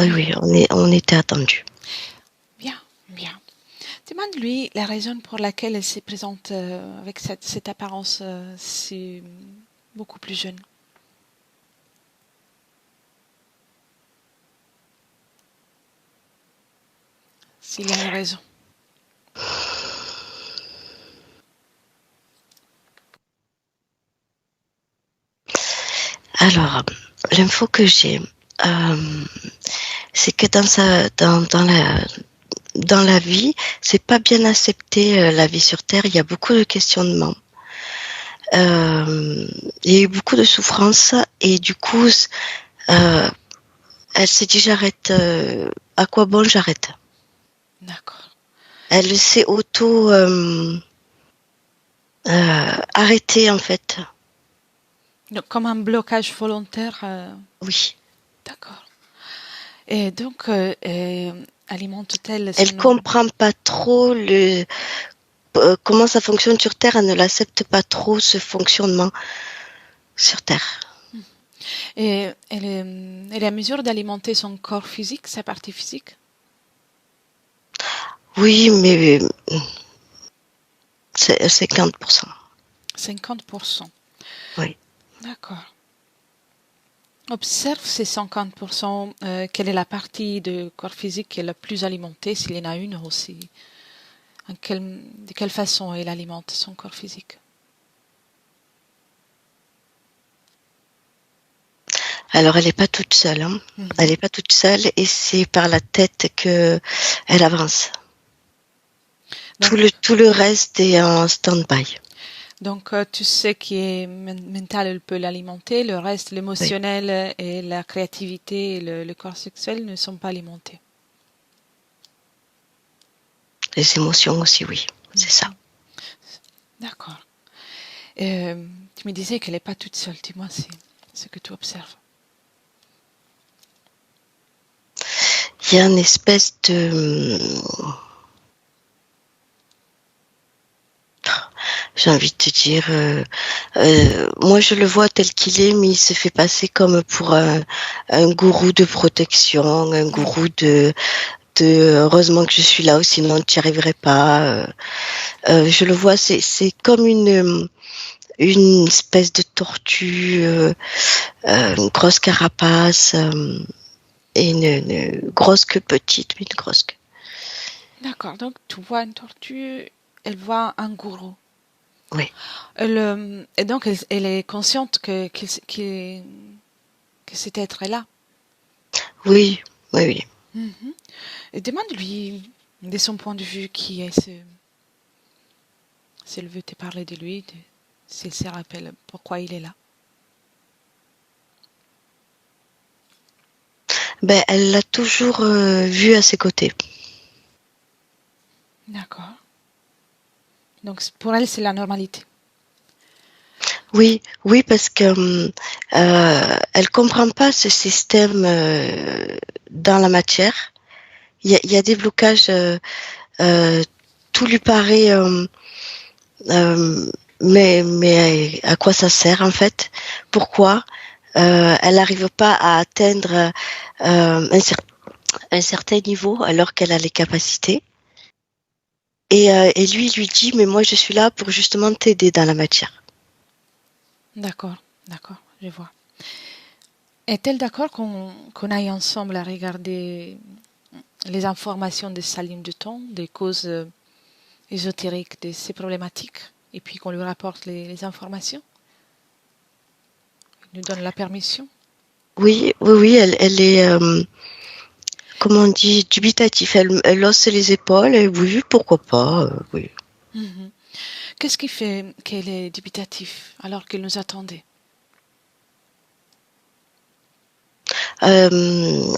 oui, on était attendus. Bien, bien. Demande-lui la raison pour laquelle elle se présente avec cette apparence si beaucoup plus jeune. S'il y a une raison. Alors, l'info que j'ai, c'est que dans la vie, c'est pas bien accepté la vie sur Terre. Il y a beaucoup de questionnements. Il y a eu beaucoup de souffrances et du coup, elle s'est dit j'arrête. À quoi bon j'arrête? D'accord. Elle s'est arrêtée en fait. Donc, comme un blocage volontaire. Oui. D'accord. Et donc, alimente-t-elle Elle son organe? comprend pas trop comment ça fonctionne sur Terre. Elle ne l'accepte pas trop ce fonctionnement sur Terre. Et elle est à mesure d'alimenter son corps physique, sa partie physique? Oui, mais c'est 50%. 50%. Oui. D'accord. Observe ces 50%, quelle est la partie du corps physique qui est la plus alimentée, s'il y en a une aussi. De quelle façon elle alimente son corps physique? Alors, elle n'est pas toute seule. Hein. Elle n'est pas toute seule et c'est par la tête que elle avance. Donc, Tout le reste est en stand-by. donc tu sais qui est mental, elle peut l'alimenter, le reste, Oui. l'émotionnel et la créativité et le corps sexuel ne sont pas alimentés. Les émotions aussi, oui. C'est ça. D'accord. Tu me disais qu'elle n'est pas toute seule. Dis-moi ce que tu observes. Il y a une espèce de... J'ai envie de te dire, moi je le vois tel qu'il est, mais il se fait passer comme pour un gourou de protection, un gourou de heureusement que je suis là, ou sinon tu n'y arriverais pas. Je le vois, c'est comme une espèce de tortue, une grosse carapace et une grosse queue petite, mais une grosse queue. D'accord. Donc, tu vois une tortue, elle voit un gourou. Oui. Et donc, elle est consciente que cet être est là. Oui, oui, oui. Et demande-lui, de son point de vue, qui est s'il veut te parler de lui, s'il se rappelle pourquoi il est là. Ben, elle l'a toujours vu à ses côtés. D'accord. Donc, pour elle, c'est la normalité. Oui, oui, parce que elle comprend pas ce système dans la matière. Il y a des blocages. Euh, tout lui paraît, mais à quoi ça sert en fait? Pourquoi elle n'arrive pas à atteindre un certain niveau alors qu'elle a les capacités? Et lui dit, mais moi je suis là pour justement t'aider dans la matière. D'accord, d'accord, je vois. Est-elle d'accord qu'on aille ensemble à regarder les informations de sa ligne de temps, des causes ésotériques de ces problématiques, et puis qu'on lui rapporte les informations? Il nous donne la permission? Oui, oui, oui, elle est, comment on dit, dubitatif. Elle hausse les épaules et oui, pourquoi pas, oui. Qu'est-ce qui fait qu'elle est dubitative alors qu'elle nous attendait? Euh,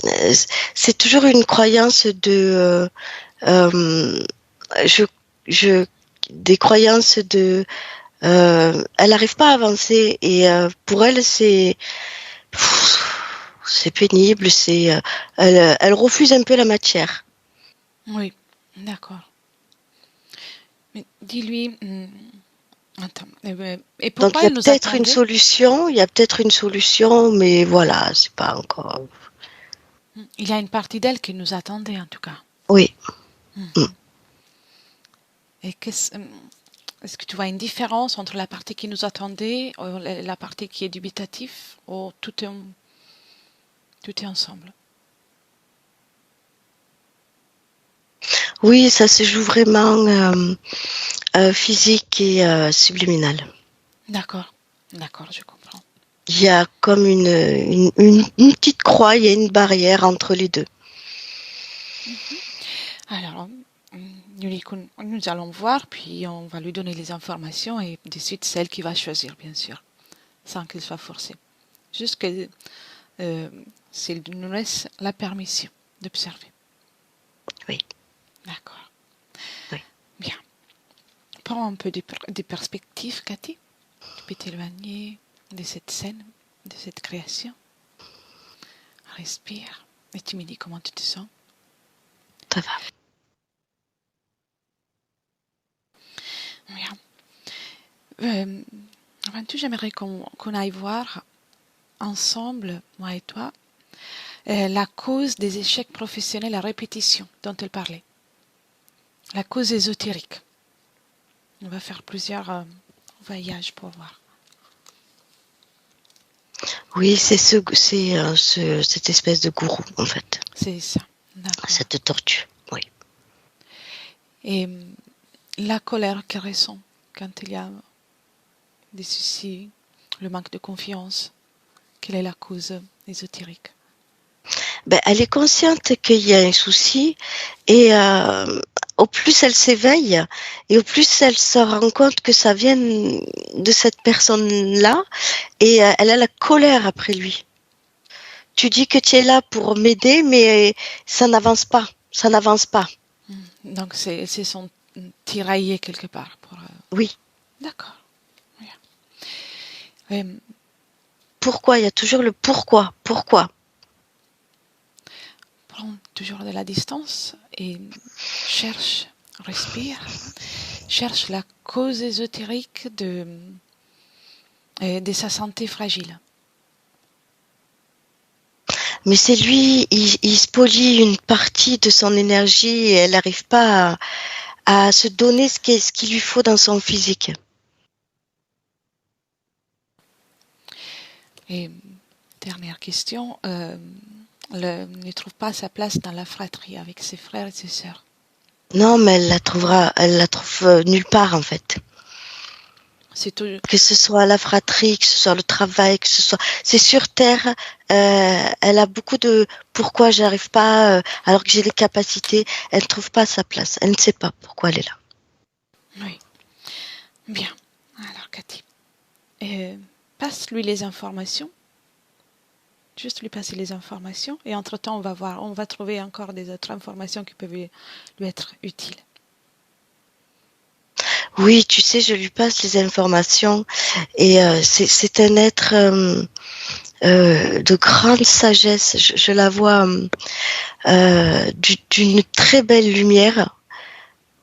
c'est toujours une croyance de, je, je, des croyances de, elle n'arrive pas à avancer et pour elle c'est pénible, elle refuse un peu la matière. Oui, d'accord. Mais dis-lui, attends, et Donc pourquoi elle nous attendait? il y a peut-être une solution, mais voilà, c'est pas encore. Il y a une partie d'elle qui nous attendait, en tout cas. Oui. Et est-ce que tu vois une différence entre la partie qui nous attendait et la partie qui est dubitative, ou tout est ensemble? Oui, ça se joue vraiment physique et subliminal. D'accord, je comprends. Il y a comme une petite croix, il y a une barrière entre les deux. Alors, nous allons voir, puis on va lui donner les informations et de suite c'est elle qui va choisir, bien sûr, sans qu'il soit forcé. Juste que s'il nous laisse la permission d'observer. Oui. D'accord. Oui. Bien. Prends un peu des perspectives, Cathy. Tu peux t'éloigner de cette scène, de cette création. Respire. Et tu me dis comment tu te sens. Ça va. Bien. Avant tout, j'aimerais qu'on aille voir ensemble, moi et toi, la cause des échecs professionnels à répétition dont elle parlait. La cause ésotérique. On va faire plusieurs voyages pour voir. Oui, c'est cette espèce de gourou, en fait. C'est ça. D'accord. Cette tortue, oui. Et la colère qu'elle ressent quand il y a des soucis, le manque de confiance, quelle est la cause ésotérique? Elle est consciente qu'il y a un souci et au plus elle s'éveille et au plus elle se rend compte que ça vient de cette personne-là et elle a la colère après lui. Tu dis que tu es là pour m'aider, mais ça n'avance pas. Ça n'avance pas. Donc c'est son tiraillé quelque part. Oui. D'accord. Pourquoi? Il y a toujours le pourquoi. Pourquoi? Prends toujours de la distance et cherche, respire, cherche la cause ésotérique de sa santé fragile. Mais c'est lui, il spolie une partie de son énergie et elle n'arrive pas à se donner ce qu'il lui faut dans son physique. Et dernière question, ne trouve pas sa place dans la fratrie avec ses frères et ses sœurs? Non, mais elle la trouve nulle part en fait. Que ce soit la fratrie, que ce soit le travail, c'est sur terre. Elle a beaucoup de pourquoi j'arrive pas alors que j'ai les capacités. Elle ne trouve pas sa place. Elle ne sait pas pourquoi elle est là. Oui. Bien. Alors Cathy, passe-lui les informations. Juste lui passer les informations et entre-temps on va trouver encore des autres informations qui peuvent lui être utiles. Oui, tu sais, je lui passe les informations et c'est un être de grande sagesse. Je la vois d'une très belle lumière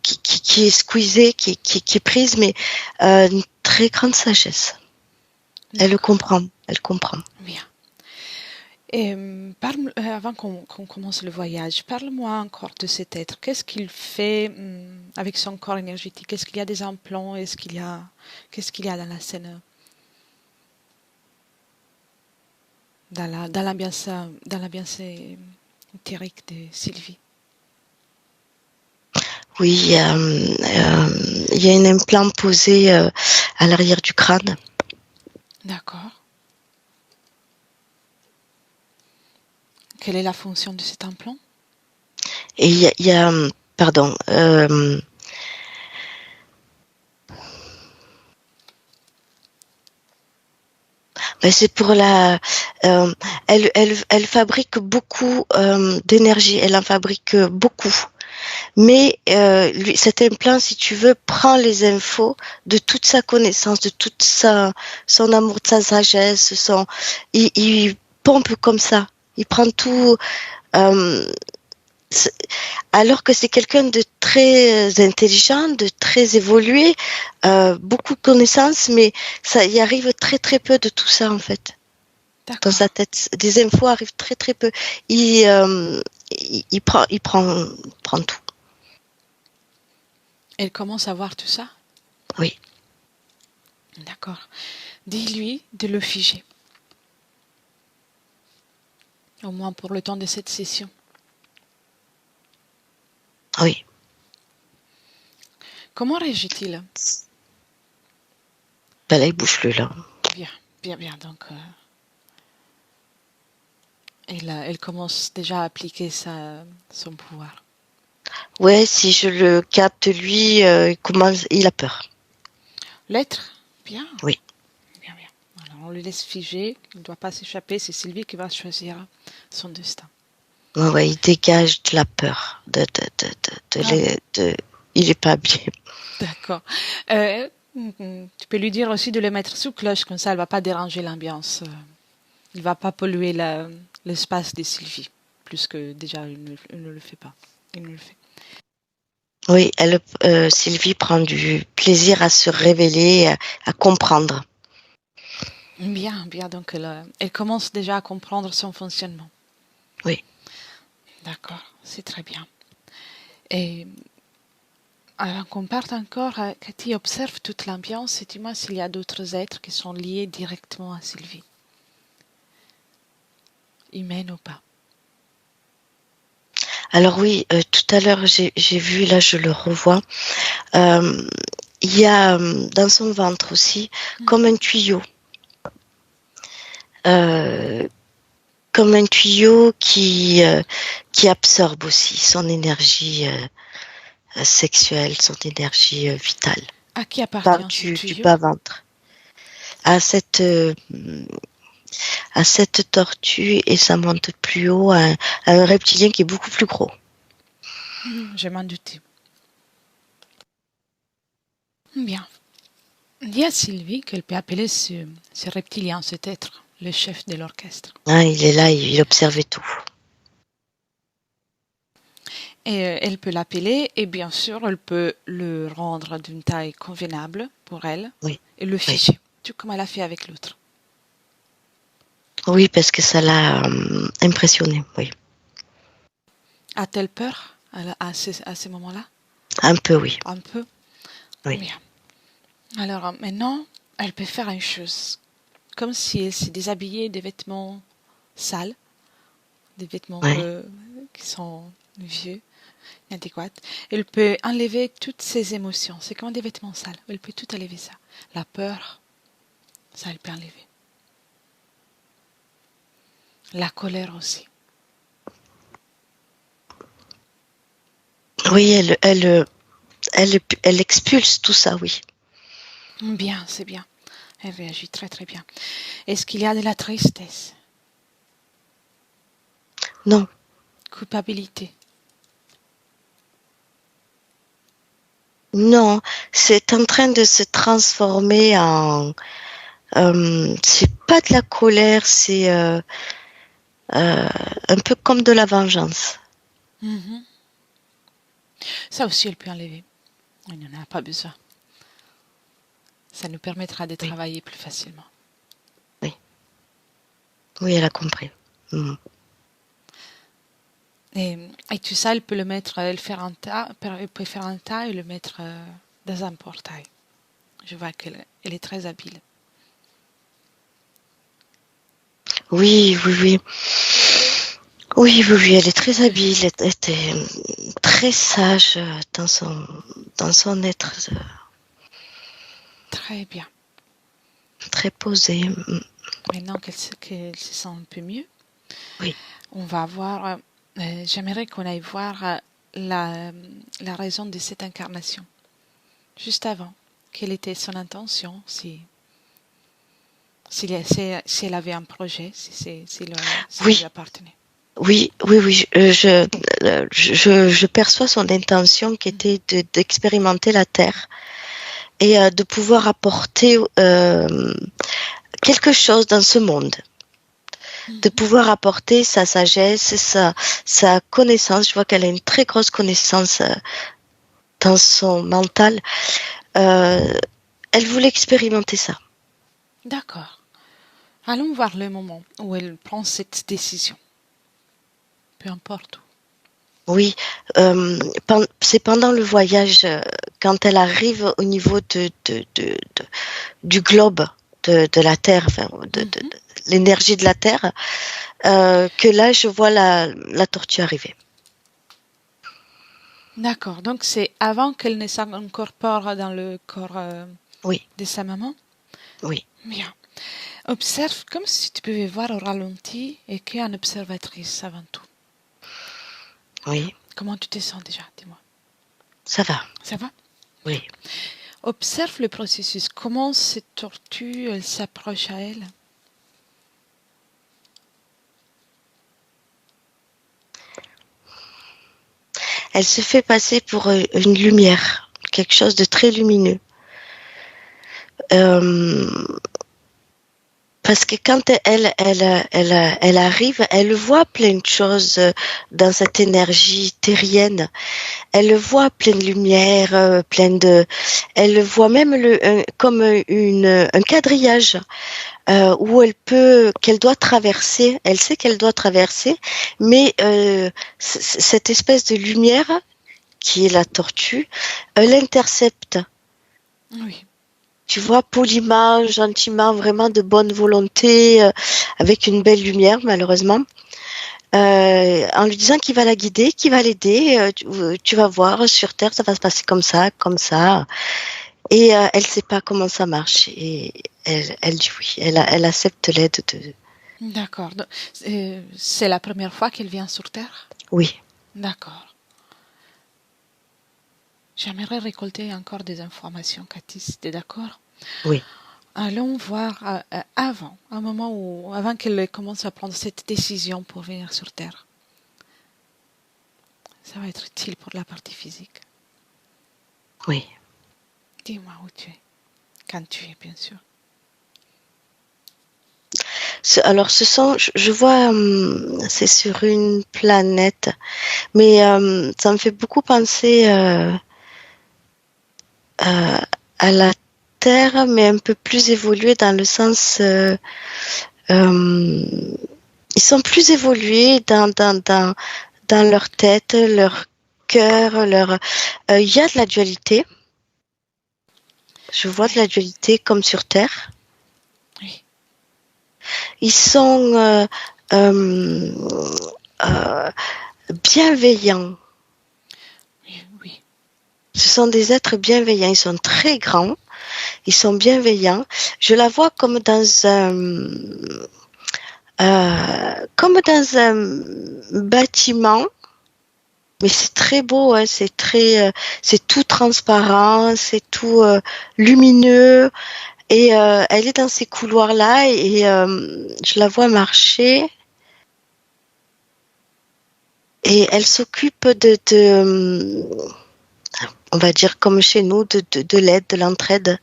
qui est squeezée, qui est prise, mais une très grande sagesse. Elle le comprend. Elle comprend. Bien. Et avant qu'on commence le voyage, parle-moi encore de cet être. Qu'est-ce qu'il fait avec son corps énergétique? Est-ce qu'il y a des implants? Qu'est-ce qu'il y a dans la scène, dans l'ambiance éthérique de Sylvie? Oui, il y a un implant posé à l'arrière du crâne. D'accord. Quelle est la fonction de cet implant? Et il y a pardon. C'est pour elle fabrique beaucoup d'énergie. Elle en fabrique beaucoup. Mais cet implant, si tu veux, prend les infos de toute sa connaissance, de toute son amour, de sa sagesse, il pompe comme ça. Il prend tout. Alors que c'est quelqu'un de très intelligent, de très évolué, beaucoup de connaissances, mais ça y arrive très très peu de tout ça en fait. Dans sa D'accord. tête, des infos arrivent très très peu. Il prend tout. Elle commence à voir tout ça? Oui, D'accord. Dis-lui de le figer, au moins pour le temps de cette session. oui. Comment réagit-il? Ben là, il bouge plus là. Bien, bien, bien. Donc, elle commence déjà à appliquer son pouvoir. Ouais, si je le capte, lui, il a peur. L'être? Bien, Oui. bien, bien. Alors, on le laisse figer. Il ne doit pas s'échapper. C'est Sylvie qui va choisir son destin. Ouais, ouais, il dégage de la peur. Ah bon, Il est pas bien. d'accord. Tu peux lui dire aussi de le mettre sous cloche, comme ça, elle ne va pas déranger l'ambiance. Il ne va pas polluer l'espace de Sylvie, plus que déjà, il ne le fait pas. Il ne le fait. Oui, Sylvie prend du plaisir à se révéler, à comprendre. Bien, bien. Donc, elle commence déjà à comprendre son fonctionnement. Oui. D'accord, c'est très bien. Et avant qu'on parte encore, Cathy observe toute l'ambiance et dis-moi s'il y a d'autres êtres qui sont liés directement à Sylvie, humaine ou pas. Alors oui, tout à l'heure, j'ai vu, là, je le revois. Euh, il y a dans son ventre aussi comme un tuyau. Euh, Comme un tuyau qui absorbe aussi son énergie sexuelle, son énergie vitale, À qui par appartient ce du tuyau? bas-ventre, à cette, euh, à cette tortue, et ça monte plus haut à un reptilien qui est beaucoup plus gros. Je m'en doutais. Bien. Dis à Sylvie qu'elle peut appeler ce reptilien, cet être, le chef de l'orchestre. Hein, il est là, il observait tout. Et elle peut l'appeler et bien sûr, elle peut le rendre d'une taille convenable pour elle Oui, et le oui. figer, tout comme elle a fait avec l'autre. Oui, parce que ça l'a impressionné, oui. A-t-elle peur à ces moments-là? Un peu, oui. Un peu. Oui, Bien. Alors maintenant, elle peut faire une chose. Comme si elle s'est déshabillée des vêtements sales, des vêtements ouais. qui sont vieux, inadéquats. Elle peut enlever toutes ses émotions. C'est comme des vêtements sales. Elle peut tout enlever ça. La peur, ça elle peut enlever. La colère aussi. Oui, elle expulse tout ça, oui. Bien, c'est bien. Elle réagit très très bien. Est-ce qu'il y a de la tristesse, Non, culpabilité? non, c'est en train de se transformer en. C'est pas de la colère, c'est un peu comme de la vengeance. Mhm. Ça aussi, elle peut enlever. Il n'y en a pas besoin. Ça nous permettra de Oui, travailler plus facilement. oui, oui, elle a compris. Mhm. Et tout ça, elle peut le mettre, elle peut faire un tas et le mettre dans un portail. Je vois qu'elle est très habile. Oui, oui, oui. Oui, oui, oui, elle est très habile, elle était très sage dans son être, Très bien. très posée. Maintenant qu'elle se sent un peu mieux, Oui, on va voir. J'aimerais qu'on aille voir la, la raison de cette incarnation. Juste avant, quelle était son intention, si elle avait un projet, ça lui oui, appartenait. oui, oui, oui. Je perçois son intention qui était d'expérimenter la Terre et de pouvoir apporter quelque chose dans ce monde, de Mhm. pouvoir apporter sa sagesse, sa connaissance. Je vois qu'elle a une très grosse connaissance dans son mental. Euh, Elle voulait expérimenter ça. D'accord. Allons voir le moment où elle prend cette décision. Peu importe. Oui, c'est pendant le voyage, quand elle arrive au niveau du globe, de la Terre, enfin, de l'énergie de la Terre, que là, je vois la tortue arriver. D'accord, donc c'est avant qu'elle ne s'incorpore dans le corps Oui, de sa maman. oui, Bien. Observe comme si tu pouvais voir au ralenti et qu'est une observatrice avant tout. oui, Comment tu te sens déjà, dis-moi. ça va, Ça va? oui. Observe le processus. Comment cette tortue, elle s'approche à elle. Elle se fait passer pour une lumière, quelque chose de très lumineux. Euh, Parce que quand elle arrive, elle voit plein de choses dans cette énergie terrienne. Elle voit plein de lumière, elle voit même comme un quadrillage où qu'elle doit traverser. Elle sait qu'elle doit traverser, mais cette espèce de lumière qui est la tortue, l'intercepte. Oui. Tu vois, poliment, gentiment, vraiment de bonne volonté, avec une belle lumière, malheureusement, en lui disant qu'il va la guider, qu'il va l'aider. Tu vas voir, sur Terre, ça va se passer comme ça, comme ça. Et elle sait pas comment ça marche. Et elle dit oui, elle accepte l'aide de... D'accord. C'est la première fois qu'elle vient sur Terre? Oui, D'accord. J'aimerais récolter encore des informations, Cathy, si t'es d'accord? oui. Allons voir avant, un moment où, avant qu'elle commence à prendre cette décision pour venir sur Terre. Ça va être utile pour la partie physique. Oui. Dis-moi où tu es. Quand tu es, bien sûr. Alors, je vois, c'est sur une planète, mais ça me fait beaucoup penser à la Terre, mais un peu plus évoluée dans le sens, euh, ils sont plus évolués dans leur tête, leur cœur, il y a de la dualité. Je vois de Oui, la dualité comme sur Terre. oui, Ils sont euh, euh, bienveillants. oui, oui. Ce sont des êtres bienveillants. Ils sont très grands. Ils sont bienveillants. Je la vois comme dans un bâtiment, mais c'est très beau, hein, c'est tout transparent, c'est tout lumineux, et elle est dans ces couloirs-là, et je la vois marcher, et elle s'occupe on va dire comme chez nous, de l'aide, de l'entraide,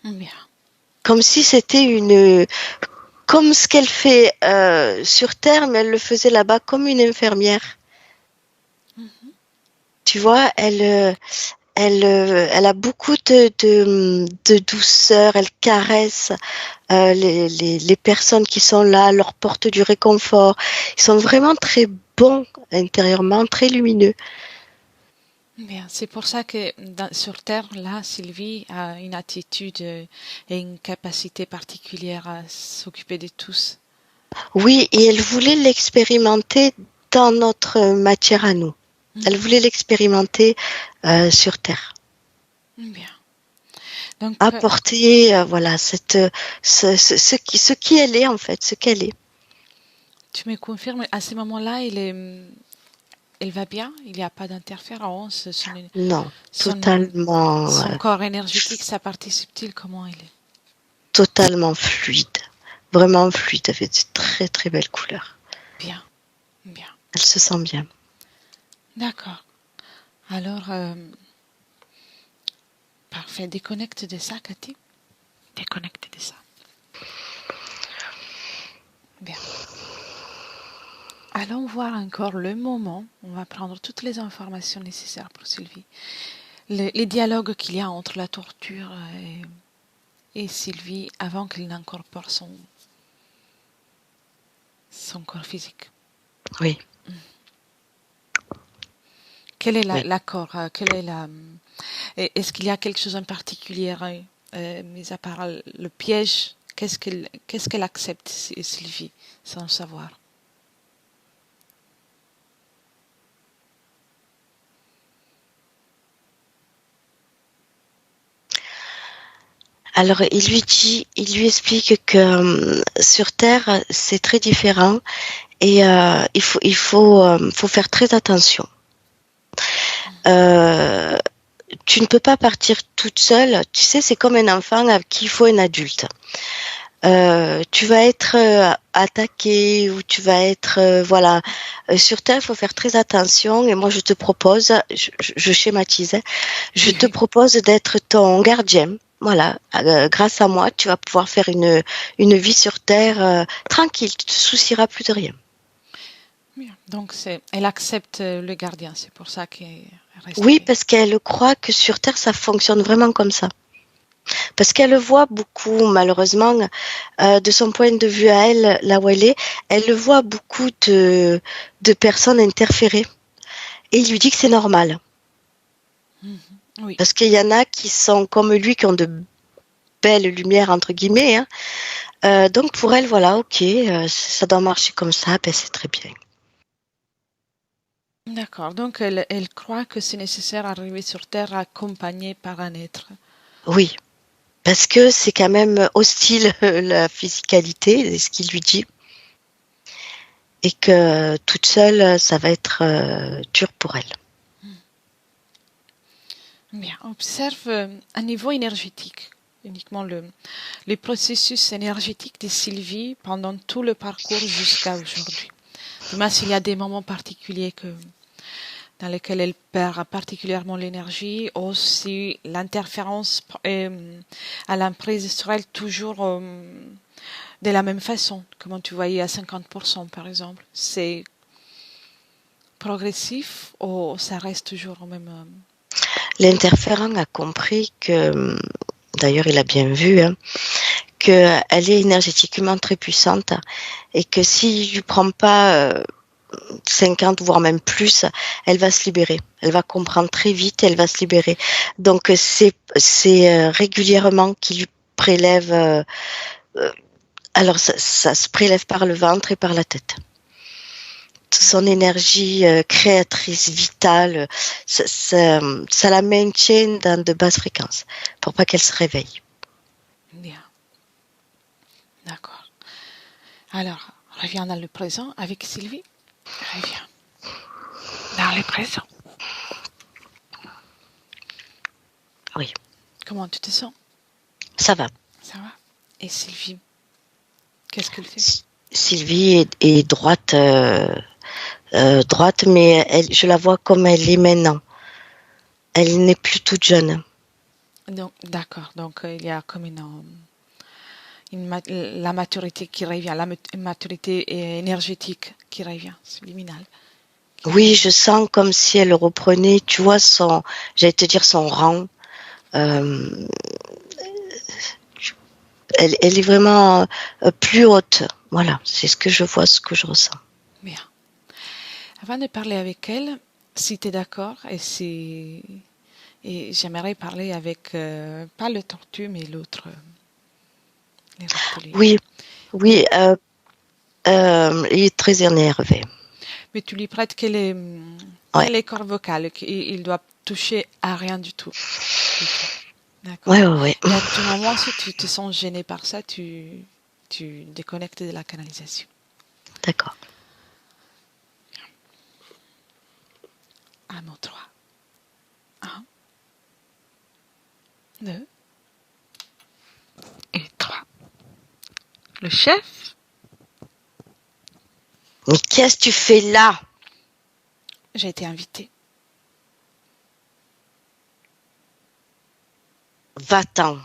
Bien. comme si c'était comme ce qu'elle fait sur Terre, mais elle le faisait là-bas comme une infirmière. Tu vois, elle a beaucoup de douceur, elle caresse les personnes qui sont là, leur porte du réconfort. Ils sont vraiment très bons intérieurement, très lumineux. Bien. C'est pour ça que sur Terre, là, Sylvie a une attitude et une capacité particulière à s'occuper de tous. Oui, et elle voulait l'expérimenter dans notre matière à nous. Elle Mhm. voulait l'expérimenter sur Terre. Bien. Donc, Apporter, voilà, ce qui elle est en fait, ce qu'elle est. tu me confirmes, à ce moment-là, elle va bien? Il n'y a pas d'interférence? Non, Son, totalement, son corps énergétique, sa partie subtile, comment il est? totalement fluide. Vraiment fluide, avec de très très belles couleurs. Bien, bien. Elle se sent bien. D'accord. Alors, parfait. Déconnecte de ça, Cathy. Déconnecte de ça. Bien. Allons voir encore le moment. On va prendre toutes les informations nécessaires pour Sylvie. Les dialogues qu'il y a entre la torture et Sylvie avant qu'elle n'incorpore son corps physique. Oui, Quel est oui. l'accord? Est-ce qu'il y a quelque chose en particulier, mis à part le piège? Qu'est-ce qu'elle accepte, Sylvie, sans le savoir? Alors, il lui explique que sur Terre, c'est très différent et faut faire très attention. Euh, Tu ne peux pas partir toute seule. Tu sais, c'est comme un enfant à qui il faut un adulte. Tu vas être attaqué ou tu vas être voilà. Sur Terre, il faut faire très attention. Et moi, je te propose, je schématise, hein, je Oui, te oui. propose d'être ton gardien. Voilà, grâce à moi, tu vas pouvoir faire une vie sur Terre tranquille. Tu te soucieras plus de rien. Bien. Donc, elle accepte le gardien, c'est pour ça qu'elle est Oui, restée. parce qu'elle croit que sur Terre, ça fonctionne vraiment comme ça. Parce qu'elle le voit beaucoup, malheureusement, de son point de vue à elle, là où elle le voit beaucoup de personnes interférer. Et il lui dit que c'est normal. Mhm. Oui, Parce qu'il y en a qui sont comme lui, qui ont de belles lumières, entre guillemets. Hein. Donc pour elle, voilà, ok, ça doit marcher comme ça, ben c'est très bien. d'accord. Donc, elle croit que c'est nécessaire d'arriver sur Terre accompagnée par un être. Oui, parce que c'est quand même hostile la physicalité, c'est ce qu'il lui dit. Et que toute seule, ça va être dur pour elle. Bien, observe un niveau énergétique, uniquement les processus énergétiques de Sylvie pendant tout le parcours jusqu'à aujourd'hui. Dis-moi s'il y a des moments particuliers dans lesquels elle perd particulièrement l'énergie, ou si l'interférence est à l'emprise sur elle toujours de la même façon, comme tu voyais à 50% par exemple. C'est progressif ou ça reste toujours au même... L'interférent a compris que, d'ailleurs il a bien vu, hein, qu'elle est énergétiquement très puissante et que s'il lui prend pas 50 voire même plus, elle va se libérer. Elle va comprendre très vite, elle va se libérer. Donc c'est régulièrement qu'il lui prélève. Euh, alors ça se prélève par le ventre et par la tête. Son énergie créatrice, vitale, ça la maintient dans de basses fréquences pour pas qu'elle se réveille. Bien, d'accord. Alors, reviens dans le présent avec Sylvie. Reviens dans le présent. Oui, Comment tu te sens? ça va. Ça va? Et Sylvie, qu'est-ce qu'elle fait? Sylvie est droite, droite, mais je la vois comme elle est maintenant. Elle n'est plus toute jeune. Donc, d'accord. Donc, il y a comme la maturité qui revient, maturité énergétique qui revient, subliminale, qui Oui, revient. je sens comme si elle reprenait, tu vois, j'allais te dire son rang. Euh, elle est vraiment plus haute. Voilà, c'est ce que je vois, ce que je ressens. Bien. Avant de parler avec elle, si tu es d'accord, et j'aimerais parler avec, pas le tortue, mais l'autre, les reptiliens. Oui, Et, oui, il est très énervé. mais tu lui prêtes Ouais, quel est corps vocal, il doit toucher à rien du tout. Du tout. D'accord. ouais, ouais, ouais. Et à tout moment, si tu te sens gêné par ça, tu déconnectes de la canalisation. D'accord. À mon 3. 1, 2 et 3. Le chef, Mais qu'est-ce que tu fais là? j'ai été invitée. Va-t'en.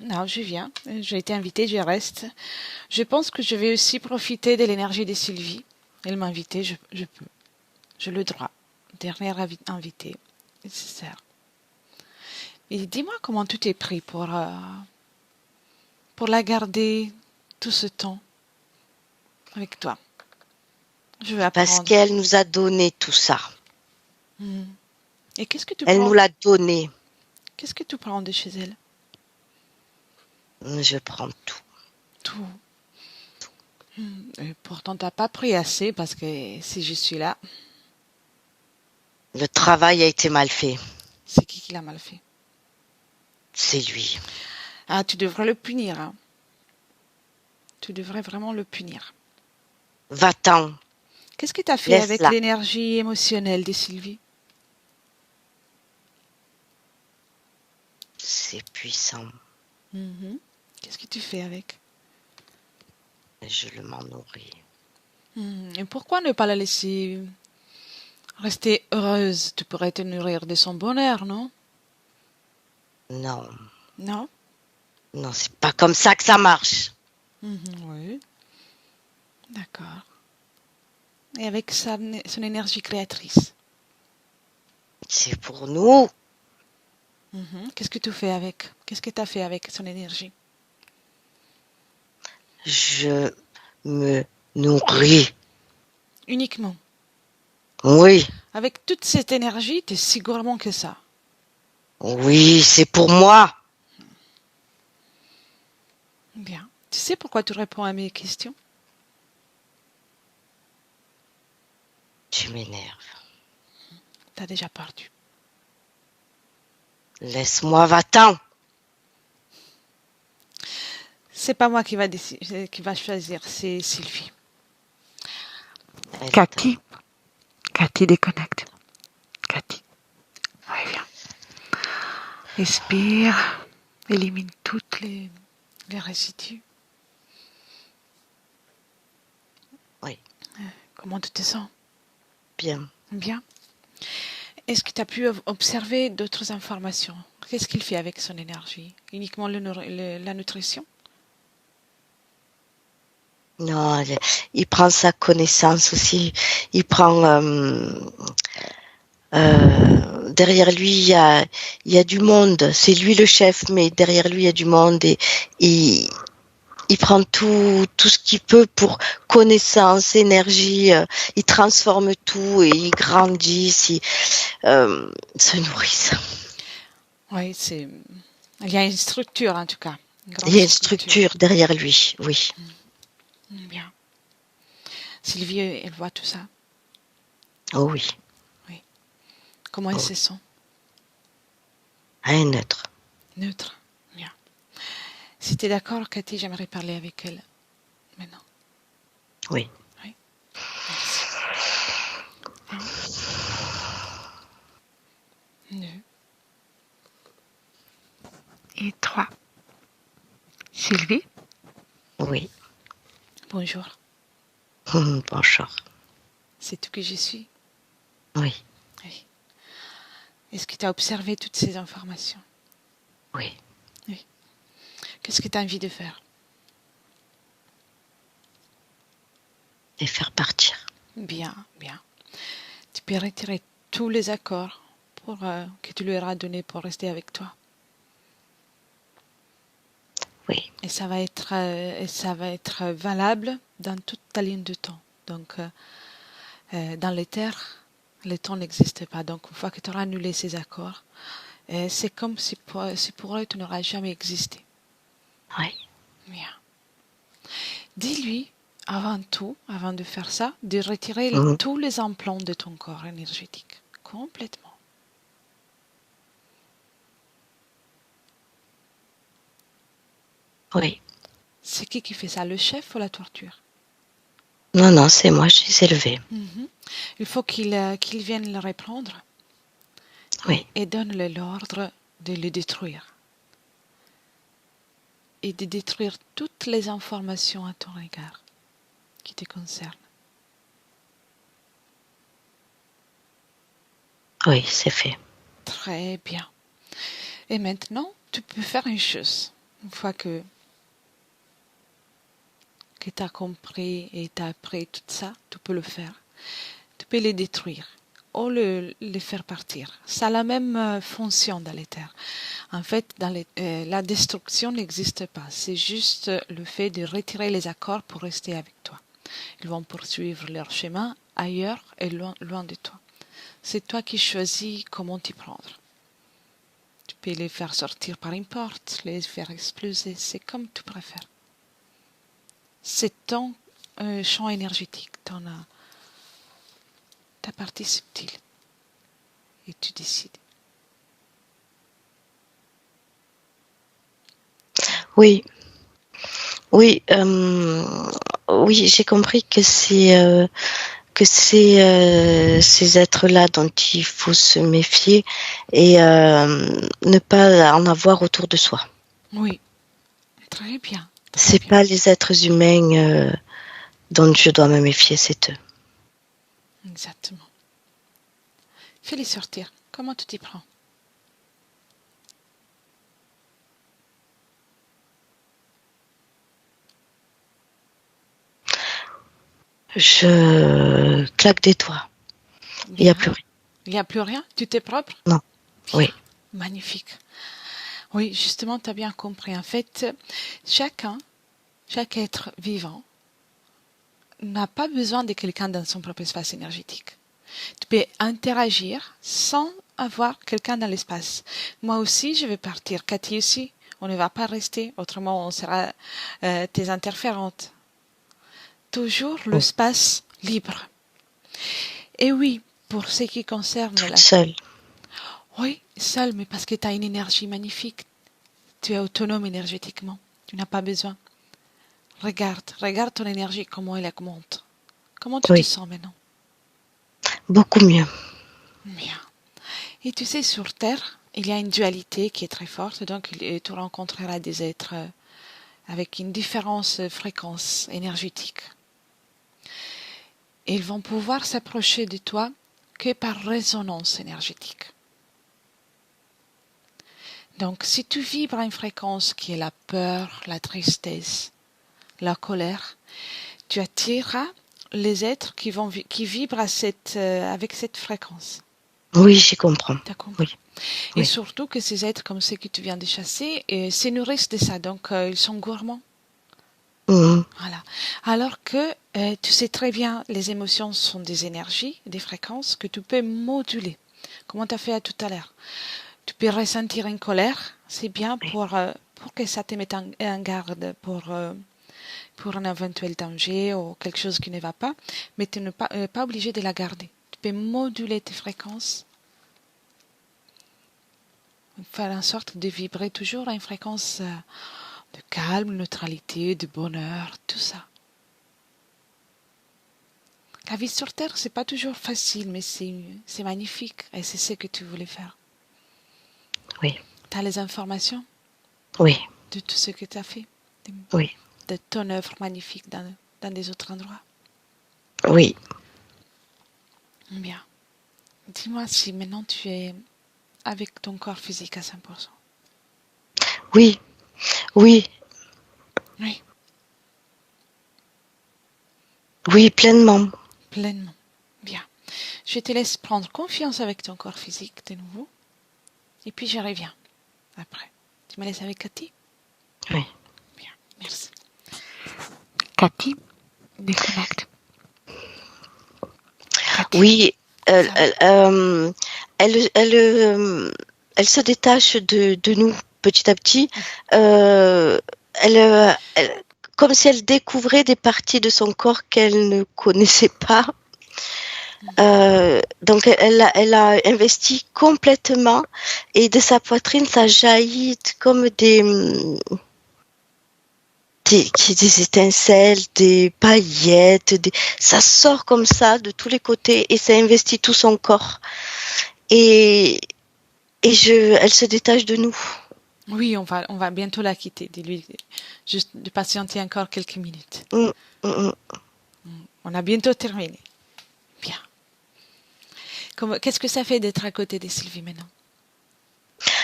Non, je viens. J'ai été invitée, je reste. Je pense que je vais aussi profiter de l'énergie de Sylvie. Elle m'a invitée, je peux. J'ai le droit. Dernière invitée. Nécessaire. Et dis-moi comment tu t'es pris pour... pour la garder tout ce temps avec toi? Je vais Parce apprendre. qu'elle nous a donné tout ça. Et qu'est-ce que tu Elle prends? nous l'a donné. Qu'est-ce que tu prends de chez elle? Je prends tout. Tout. Et pourtant, t'as pas pris assez parce que si je suis là, Le travail a été mal fait. c'est qui l'a mal fait? C'est lui. Ah, tu devrais le punir, hein. Tu devrais vraiment le punir. Va-t'en. Qu'est-ce que tu as fait avec Laisse-la. l'énergie émotionnelle de Sylvie? C'est puissant. Qu'est-ce que tu fais avec? Je le m'en nourris. Et pourquoi ne pas la laisser rester heureuse? Tu pourrais te nourrir de son bonheur, non? Non. Non? Non, c'est pas comme ça que ça marche. Oui, d'accord. Et avec son énergie créatrice? C'est pour nous. Qu'est-ce que tu fais avec? Qu'est-ce que tu as fait avec son énergie? Je me nourris. Uniquement. Oui. Avec toute cette énergie, tu es si gourmand que ça. Oui, c'est pour moi. Bien. Tu sais pourquoi tu réponds à mes questions? Tu m'énerves. T'as déjà perdu. Laisse-moi, va-t'en. C'est pas moi qui va décider, qui va choisir, c'est Sylvie. Elle Cathy. Cathy déconnecte. Cathy. Reviens. Respire. Élimine toutes les résidus. Oui. Comment tu te sens? Bien. Bien. Est-ce que tu as pu observer d'autres informations? Qu'est-ce qu'il fait avec son énergie? Uniquement la nutrition? Non, il prend sa connaissance aussi. Il prend derrière lui, il y a du monde. C'est lui le chef, mais derrière lui, il y a du monde et il prend tout ce qu'il peut pour connaissance, énergie. Il transforme tout et il grandit. Se nourrissent. Oui, il y a une structure en tout cas. Il y a une structure derrière lui, oui. Bien. Sylvie, elle voit tout ça. Oh oui. Oui. Comment elle se sent? Un neutre. Neutre. Bien. Si tu es d'accord, Cathy, j'aimerais parler avec elle maintenant. Oui. Oui. Merci. 1, 2 et 3. Sylvie? Oui. Bonjour. Bonjour. C'est tout que je suis? Oui. Oui. Est-ce que tu as observé toutes ces informations? Oui. Oui. Qu'est-ce que tu as envie de faire? Et faire partir. Bien, bien. Tu peux retirer tous les accords que tu lui auras donnés pour rester avec toi. Oui. Et ça va être valable dans toute ta ligne de temps. Donc, dans les terres, le temps n'existe pas. Donc, une fois que tu auras annulé ces accords, c'est comme si pour eux, tu n'auras jamais existé. Oui. Bien. Dis-lui, avant tout, avant de faire ça, de retirer tous les implants de ton corps énergétique. Complètement. Oui. C'est qui fait ça, le chef ou la torture? Non, c'est moi, je les ai élevés. Il faut qu'il vienne le reprendre Oui. et donne-le l'ordre de le détruire. Et de détruire toutes les informations à ton égard qui te concernent. Oui, c'est fait. Très bien. Et maintenant, tu peux faire une chose. Une fois que tu as compris et tu as appris tout ça, tu peux le faire. Tu peux les détruire ou les faire partir. Ça a la même fonction dans l'éther. En fait, la destruction n'existe pas. C'est juste le fait de retirer les accords pour rester avec toi. Ils vont poursuivre leur chemin ailleurs et loin de toi. C'est toi qui choisis comment t'y prendre. Tu peux les faire sortir par une porte, les faire exploser, c'est comme tu préfères. C'est ton champ énergétique, ta partie subtile. Et tu décides. Oui, oui, oui, j'ai compris que c'est ces êtres-là dont il faut se méfier et ne pas en avoir autour de soi. Oui, très bien. C'est pas les êtres humains dont je dois me méfier, c'est eux. Exactement. Fais-les sortir. Comment tu t'y prends? Je claque des doigts. Il n'y a plus rien. Il n'y a plus rien? Tu t'es propre? Non. Bien. Oui. Magnifique. Oui, justement, tu as bien compris. En fait, chaque être vivant n'a pas besoin de quelqu'un dans son propre espace énergétique. Tu peux interagir sans avoir quelqu'un dans l'espace. Moi aussi, je vais partir. Cathy aussi. On ne va pas rester, autrement on sera tes interférentes. Toujours l'espace libre. Et oui, pour ce qui concerne Seule. Oui, seule, mais parce que tu as une énergie magnifique. Tu es autonome énergétiquement. Tu n'as pas besoin. Regarde ton énergie, comment elle augmente. Comment tu te sens maintenant? Beaucoup mieux. Bien. Et tu sais, sur Terre, il y a une dualité qui est très forte, donc tu rencontreras des êtres avec une différence de fréquence énergétique. Et ils vont pouvoir s'approcher de toi que par résonance énergétique. Donc, si tu vibres à une fréquence qui est la peur, la tristesse, la colère, tu attireras les êtres qui vibrent avec cette fréquence. Oui, j'y comprends. T'as compris? Oui. Et surtout que ces êtres comme ceux que tu viens de chasser se nourrissent de ça, donc ils sont gourmands. Voilà. Alors que tu sais très bien, les émotions sont des énergies, des fréquences que tu peux moduler, comme tu as fait tout à l'heure. Tu peux ressentir une colère, c'est bien pour que ça te mette en garde pour un éventuel danger ou quelque chose qui ne va pas, mais tu n'es pas obligé de la garder. Tu peux moduler tes fréquences, faire en sorte de vibrer toujours à une fréquence de calme, neutralité, de bonheur, tout ça. La vie sur Terre, c'est pas toujours facile, mais c'est magnifique et c'est ce que tu voulais faire. Oui. Tu as les informations? Oui. De tout ce que tu as fait? Oui. De ton œuvre magnifique dans des autres endroits? Oui. Bien. Dis-moi si maintenant tu es avec ton corps physique à 100%. Oui. Oui. Oui. Oui, pleinement. Pleinement. Bien. Je te laisse prendre confiance avec ton corps physique de nouveau. Et puis je reviens après. Tu me laisses avec Cathy? Oui. Bien. Merci. Cathy, déconnecte. Cathy. Oui. Elle se détache de nous petit à petit. Comme si elle découvrait des parties de son corps qu'elle ne connaissait pas. Donc elle a investi complètement et de sa poitrine ça jaillit comme des étincelles, des paillettes, ça sort comme ça de tous les côtés et ça investit tout son corps. Et elle se détache de nous. Oui, on va bientôt la quitter. Dis-lui juste de patienter encore quelques minutes. On a bientôt terminé. Bien. Qu'est-ce que ça fait d'être à côté de Sylvie maintenant?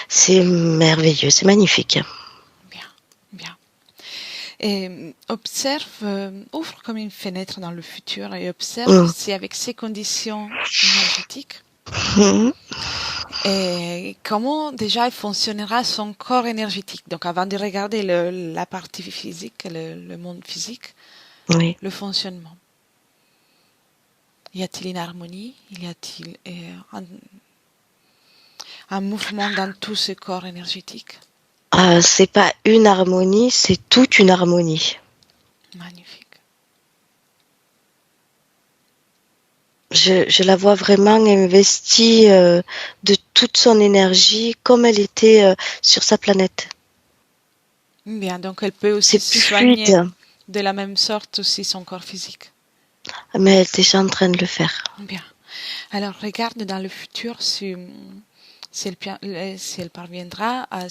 C'est merveilleux, c'est magnifique. Bien, bien. Et observe, ouvre comme une fenêtre dans le futur et observe si avec ces conditions énergétiques, Mhm. Et comment déjà il fonctionnera son corps énergétique? Donc avant de regarder la partie physique, le monde physique, Oui. le fonctionnement. Y a-t-il une harmonie? Y a-t-il un mouvement dans tout ce corps énergétique? C'est pas une harmonie, c'est toute une harmonie. Magnifique. Je la vois vraiment investie de toute son énergie comme elle était sur sa planète. Bien, donc elle peut aussi C'est plus soigner fluide, de la même sorte aussi son corps physique. mais elle est déjà en train de le faire. Bien. Alors regarde dans le futur si elle parviendra à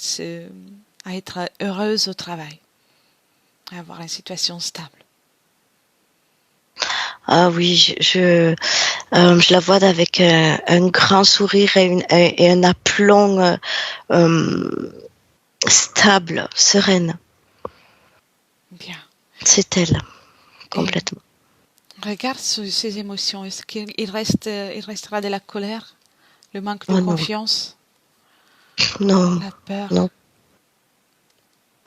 être heureuse au travail, à avoir une situation stable. Ah oui, je la vois avec un grand sourire et un aplomb euh, stable, sereine. Bien. C'est elle, Et complètement. regarde ses émotions. Est-ce il restera de la colère, le manque de Oh non, confiance, non, la peur? non,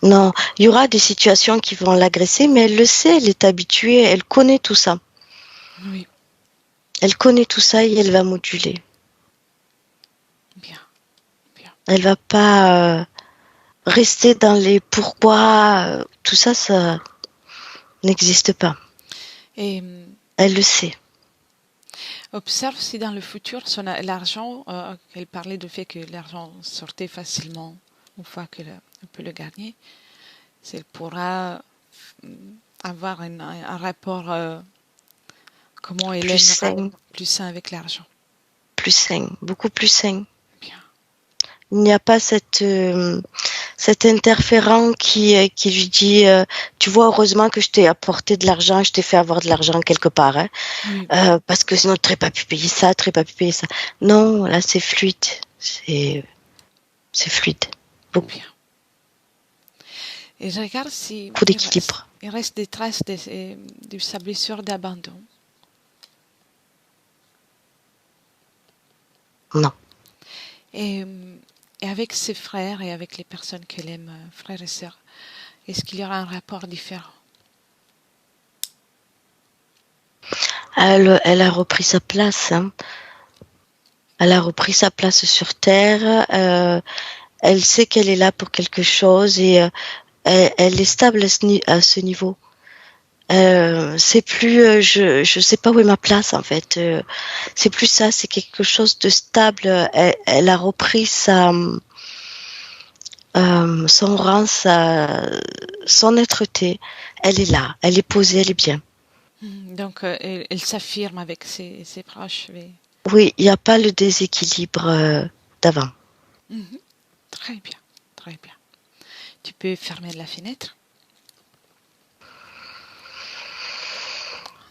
non. Il y aura des situations qui vont l'agresser, mais elle le sait, elle est habituée, elle connaît tout ça. Oui, Elle connaît tout ça et elle va moduler. bien, bien. Elle va pas rester dans les pourquoi. Tout ça, ça n'existe pas. Et Elle le sait. observe si dans le futur, l'argent, qu'elle parlait du fait que l'argent sortait facilement une fois qu'elle peut le gagner, si elle pourra avoir un rapport, comment elle Plus aimera sain, plus sain avec l'argent. plus sain, beaucoup plus sain. Bien. Il n'y a pas cet interférent qui lui dit tu vois, heureusement que je t'ai apporté de l'argent, je t'ai fait avoir de l'argent quelque part, hein, Oui, parce que sinon tu n'aurais pas pu payer ça, tu n'aurais pas pu payer ça. Non, là c'est fluide. C'est fluide. Beaucoup bien. Et je regarde si d'équilibre. il reste des traces de sa blessure d'abandon. Non. Et, et avec ses frères et avec les personnes qu'elle aime, frères et sœurs, est-ce qu'il y aura un rapport différent? Elle a repris sa place. Hein. Elle a repris sa place sur Terre. Elle sait qu'elle est là pour quelque chose et elle est stable à ce niveau. C'est plus je sais pas où est ma place en fait. C'est plus ça, c'est quelque chose de stable. Elle a repris son rang, son être-té. Elle est là, elle est posée, elle est bien. Donc, elle s'affirme avec ses proches. Oui, il n'y a pas le déséquilibre d'avant. Mhm. Très bien, très bien. Tu peux fermer la fenêtre.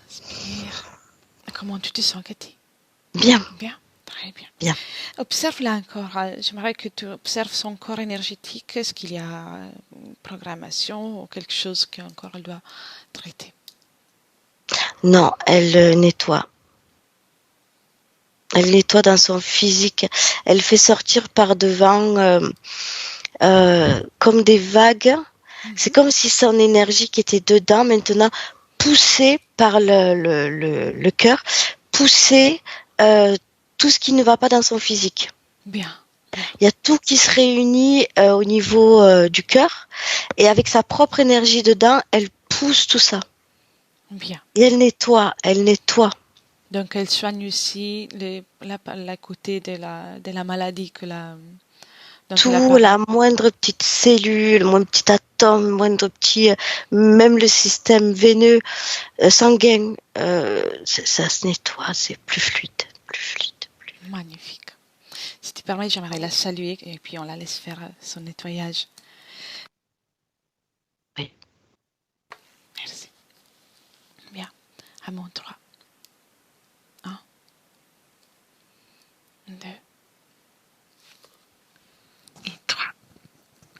Inspire. Comment tu te sens, Cathy? Bien, Bien, très bien. bien. Observe là encore. J'aimerais que tu observes son corps énergétique. Est-ce qu'il y a une programmation ou quelque chose qu'encore elle doit traiter? Non, elle nettoie. Elle nettoie dans son physique. Elle fait sortir par devant comme des vagues. C'est Mhm. comme si son énergie qui était dedans maintenant poussée par le cœur, poussée tout ce qui ne va pas dans son physique. Bien, bien, Il y a tout qui se réunit au niveau du cœur et avec sa propre énergie dedans, elle pousse tout ça. bien. Et elle nettoie, elle nettoie. Donc, elle soigne aussi la côté de la maladie dont elle a Tout, parlé. la moindre petite cellule, moindre petit atome, moindre petit, même le système veineux, sanguin, ça se nettoie, c'est plus fluide, plus fluide. Magnifique. Si tu permets, j'aimerais la saluer et puis on la laisse faire son nettoyage. Oui. Merci. Bien. À mon 3. 1, 2 et 3.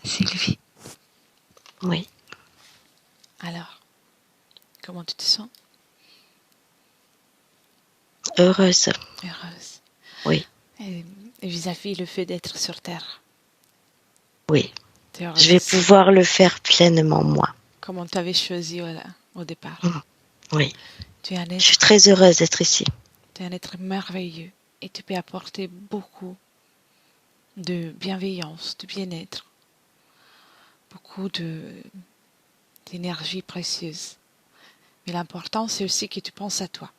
Sylvie. Oui. Alors, comment tu te sens? Heureuse. Heureuse. Oui. et vis-à-vis le fait d'être sur Terre. Oui. Tu es heureuse Je vais ici, pouvoir le faire pleinement, moi. comme on t'avait choisi au départ. Oui. Tu es un Je être, suis très heureuse d'être ici. tu es un être merveilleux et tu peux apporter beaucoup de bienveillance, de bien-être, beaucoup d'énergie précieuse. Mais l'important, c'est aussi que tu penses à toi,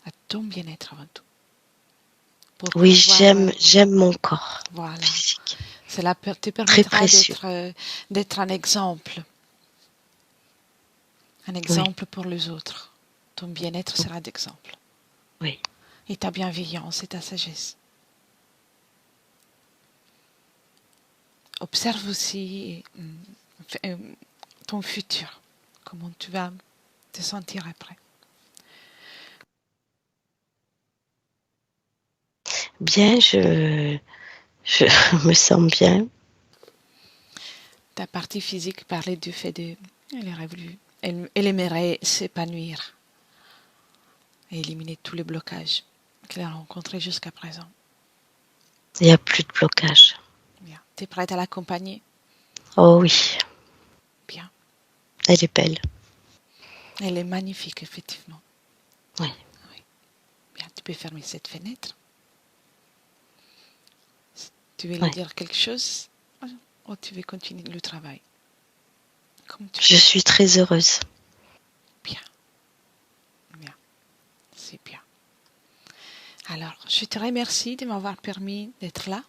à ton bien-être avant tout. Pour Oui, pouvoir, j'aime mon corps voilà, physique. cela te Très permettra précieux. d'être un exemple Oui, pour les autres. Ton bien-être sera d'exemple. oui. Et ta bienveillance et ta sagesse. Observe aussi ton futur, comment tu vas te sentir après. Bien, je me sens bien. Ta partie physique parlait du fait de... Elle aurait voulu... Elle aimerait s'épanouir et éliminer tous les blocages qu'elle a rencontrés jusqu'à présent. Il n'y a plus de blocage. Bien. Tu es prête à l'accompagner? Oh oui, Bien. elle est belle. Elle est magnifique, effectivement. Oui. Oui. Bien, tu peux fermer cette fenêtre. Tu veux lui Oui. dire quelque chose ou tu veux continuer le travail? Comme tu Je suis très heureuse. Bien. Bien. C'est bien. Alors, je te remercie de m'avoir permis d'être là.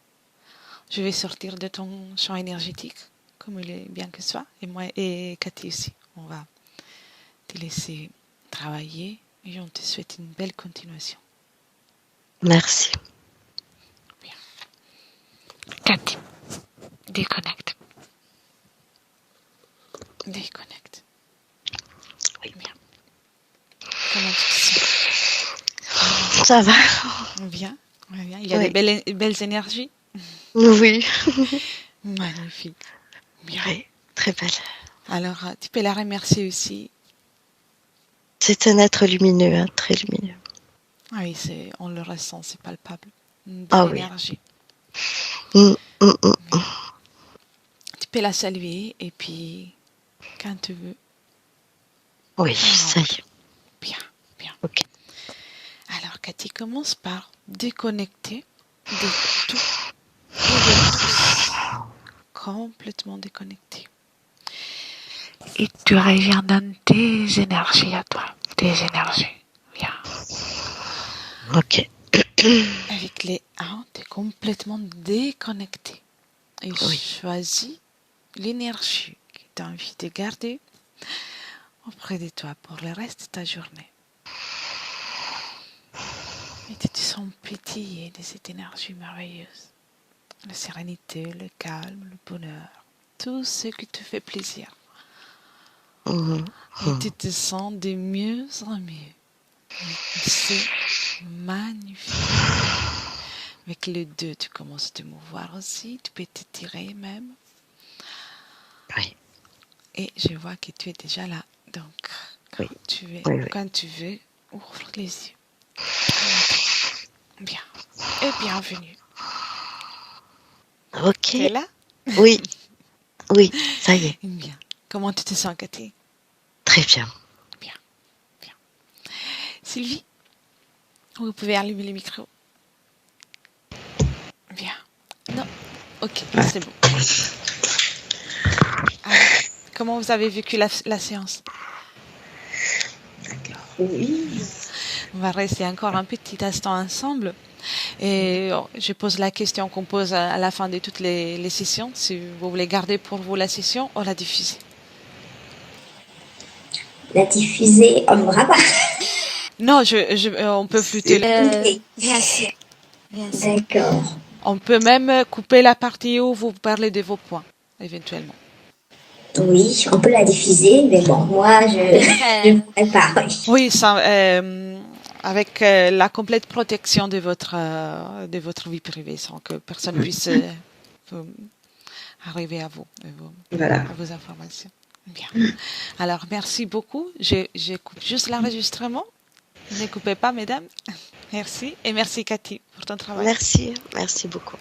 Je vais sortir de ton champ énergétique, comme il est bien que ce soit. Et moi et Cathy aussi. On va te laisser travailler et on te souhaite une belle continuation. Merci. Bien. Cathy, déconnecte. Déconnecte. Oui. Bien. Comment tu te sens? Ça va? Bien. Bien. Il y a Oui. des belles énergies. Oui. Magnifique. Bien. Oui, très belle. Alors, tu peux la remercier aussi. C'est un être lumineux, hein, très lumineux. Ah oui, on le ressent, c'est palpable. Une belle Ah oui. énergie. Mm, mm, mm. Bien. Tu peux la saluer et puis, quand tu veux, Oui, on ça y rentre. est. Bien, bien. Ok. Alors, Cathy, commence par déconnecter de tout et de tous. Complètement déconnecté. Et tu reviens dans tes énergies à toi. Tes énergies. Bien. Ok. Avec les 1, tu es complètement déconnecté. Et Oui. choisis l'énergie que tu as envie de garder auprès de toi pour le reste de ta journée. Et tu te sens pétiller de cette énergie merveilleuse. La sérénité, le calme, le bonheur. Tout ce qui te fait plaisir. Mhm. Et tu te sens de mieux en mieux. C'est magnifique. Avec le 2, tu commences à te mouvoir aussi. Tu peux t'étirer même. Oui. Et je vois que tu es déjà là. Donc, Oui. quand tu veux, ouvre les yeux. Bien. Et bienvenue. Ok. Tu es là? Oui. Oui, ça y est. Bien. Comment tu te sens, Cathy? Très bien. Bien. Bien. Sylvie, vous pouvez allumer le micro. Bien. Non. Ok, c'est bon. Alors, comment vous avez vécu la séance? Oui. On va rester encore un petit instant ensemble. Et je pose la question qu'on pose à la fin de toutes les sessions. Si vous voulez garder pour vous la session ou la diffuser. La diffuser, on ne verra pas. Non, on peut flutter. Ok, Bien sûr, bien sûr. d'accord. On peut même couper la partie où vous parlez de vos points, éventuellement. Oui, on peut la diffuser, mais bon, moi, je ne pourrais pas. Oui. Oui, ça, avec la complète protection de votre vie privée, sans que personne puisse arriver à vous, Voilà. à vos informations. Bien. Alors, merci beaucoup. Je coupe juste l'enregistrement. Ne coupez pas, mesdames. Merci et merci Cathy pour ton travail. Merci, merci beaucoup.